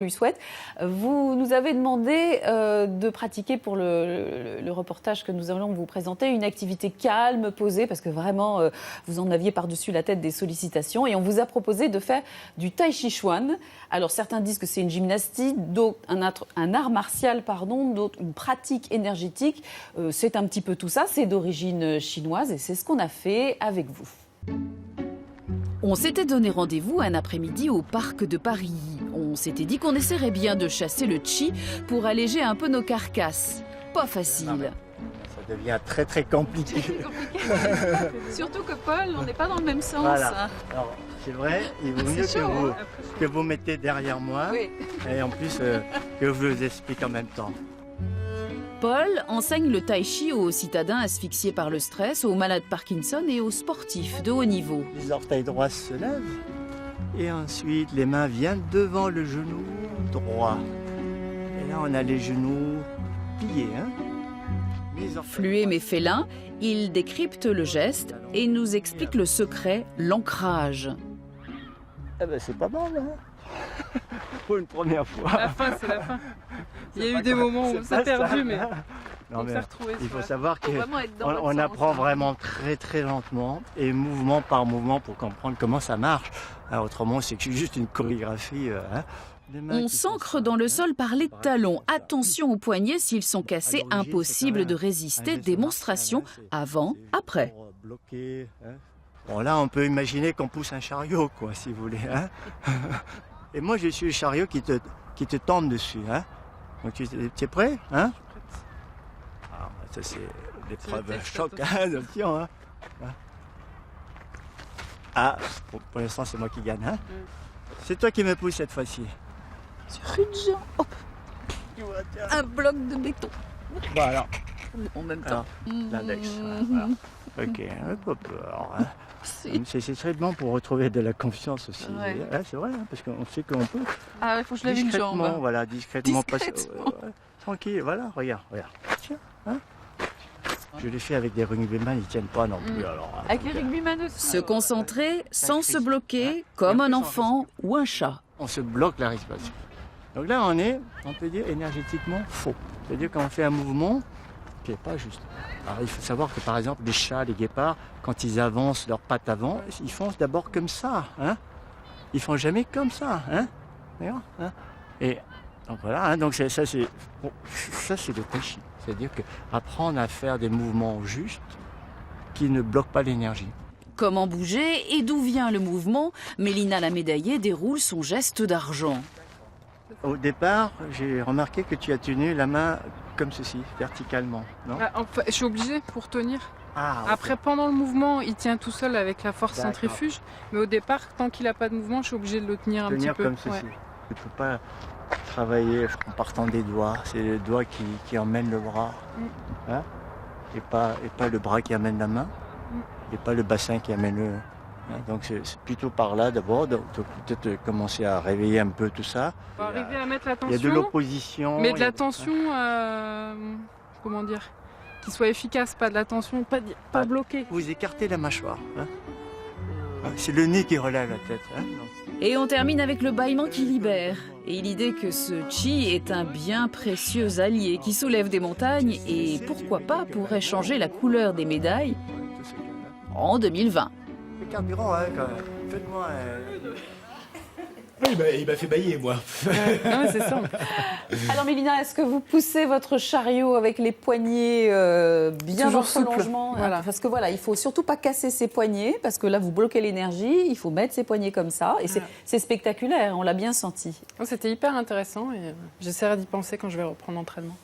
lui souhaite. Vous nous avez demandé de pratiquer pour le reportage que nous allons vous présenter une activité calme, posée, parce que vraiment vous en aviez par-dessus la tête des sollicitations et on vous a proposé de faire du tai chi chuan. Alors certains disent que c'est une gymnastique, d'autres un art martial, d'autres une pratique énergétique. C'est un petit peu tout ça, c'est d'origine chinoise et c'est ce qu'on a fait avec vous. On s'était donné rendez-vous un après-midi au parc de Paris. On s'était dit qu'on essaierait bien de chasser le chi pour alléger un peu nos carcasses. Pas facile. Ça devient très très compliqué. Surtout que Paul, on n'est pas dans le même sens. Voilà. Alors, c'est vrai, il vaut mieux que vous mettez derrière moi. Oui. Et en plus que je vous explique en même temps. Paul enseigne le tai chi aux citadins asphyxiés par le stress, aux malades Parkinson et aux sportifs de haut niveau. Les orteils droits se lèvent et ensuite les mains viennent devant le genou droit. Et là on a les genoux pliés. Fluet mais félin, il décrypte le geste et nous explique le secret, l'ancrage. Eh ben c'est pas mal, hein. Pour une première fois. La fin, c'est la fin. Il y a eu des moments où on s'est perdu, mais non, mais on s'est retrouvé. il faut savoir qu'on apprend vraiment très très lentement et mouvement par mouvement pour comprendre comment ça marche. Autrement, c'est juste une chorégraphie. On s'ancre dans le sol par les talons. Attention aux poignets, s'ils sont cassés, impossible de résister. Démonstration avant, après. Bon, là, on peut imaginer qu'on pousse un chariot, quoi, si vous voulez. Et moi, je suis le chariot qui te tombe dessus. Donc, tu es prêt, hein? Alors, ça, c'est l'épreuve choc, attention. Pour l'instant, c'est moi qui gagne. C'est toi qui me pousse cette fois-ci. Sur une jambe, hop. Un bloc de béton. Voilà. En même temps. L'index. Voilà. Ok, alors, c'est très bon pour retrouver de la confiance aussi. Ouais. C'est vrai, parce qu'on sait qu'on peut. Ah, il faut que je lève une jambe. Voilà, discrètement. Discrètement. Tranquille, voilà, regarde. Tiens, Je l'ai fait avec des rugbyman, ils ne tiennent pas non plus. Alors, avec les rugbyman aussi. Se concentrer sans se bloquer, comme un enfant ou un chat. On se bloque la respiration. Donc là, on peut dire énergétiquement faux. C'est-à-dire qu'on fait un mouvement qui n'est pas juste. Alors, il faut savoir que par exemple, les chats, les guépards, quand ils avancent leurs pattes avant, ils font d'abord comme ça. Ils font jamais comme ça. D'accord, Et donc voilà, donc ça c'est le tai chi. C'est-à-dire qu'apprendre à faire des mouvements justes qui ne bloquent pas l'énergie. Comment bouger et d'où vient le mouvement? Mélina la médaillée déroule son geste d'argent. Au départ, j'ai remarqué que tu as tenu la main comme ceci, verticalement, non? Enfin, je suis obligée pour tenir. Okay. Après, pendant le mouvement, il tient tout seul avec la force D'accord. centrifuge. Mais au départ, tant qu'il n'a pas de mouvement, je suis obligée de le tenir un petit peu. Comme ceci. Tu ne peux pas travailler en partant des doigts. C'est le doigt qui emmène le bras. Et pas le bras qui amène la main. Et pas le bassin qui amène le... Donc c'est plutôt par là d'abord, donc peut-être commencer à réveiller un peu tout ça. Faut arriver à mettre la tension. Il y a de l'opposition. Mais de la tension, comment dire, qui soit efficace, pas de la tension, pas bloquée. Vous écartez la mâchoire. C'est le nez qui relève la tête. Et on termine avec le bâillement qui libère. Et l'idée que ce chi est un bien précieux allié qui soulève des montagnes et pourquoi pas pourrait changer la couleur des médailles en 2020. Le carburant, quand même. Faites-moi... Oui, il m'a fait bailler, moi. Non, mais c'est ça. Alors Mélina, est-ce que vous poussez votre chariot avec les poignets bien Toujours dans le souple. prolongement? Voilà. Parce que voilà, il faut surtout pas casser ses poignets, parce que là vous bloquez l'énergie, il faut mettre ses poignets comme ça, et c'est spectaculaire, on l'a bien senti. C'était hyper intéressant et j'essaierai d'y penser quand je vais reprendre l'entraînement.